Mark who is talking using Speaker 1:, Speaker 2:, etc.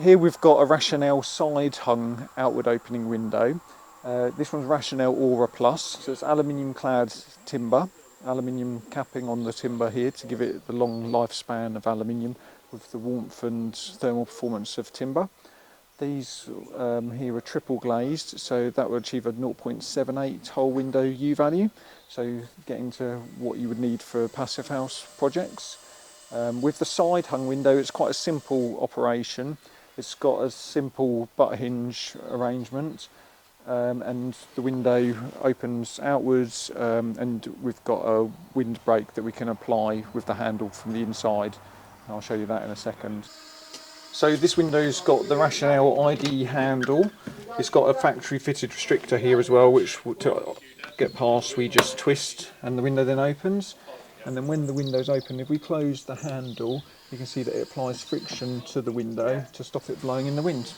Speaker 1: Here we've got a Rationel Side Hung outward opening window. This one's Rationel AuraPlus, so it's aluminium-clad timber, aluminium capping on the timber here to give it the long lifespan of aluminium with the warmth and thermal performance of timber. These here are triple glazed, so that will achieve a 0.78 whole window U value, so getting to what you would need for passive house projects. With the side hung window, it's quite a simple operation. It's got a simple butt hinge arrangement, and the window opens outwards, and we've got a windbreak that we can apply with the handle from the inside. And I'll show you that in a second. So this window's got the Rationel ID handle. It's got a factory fitted restrictor here as well, which to get past we just twist and the window then opens. And then when the window's open, if we close the handle, you can see that it applies friction to the window to stop it blowing in the wind.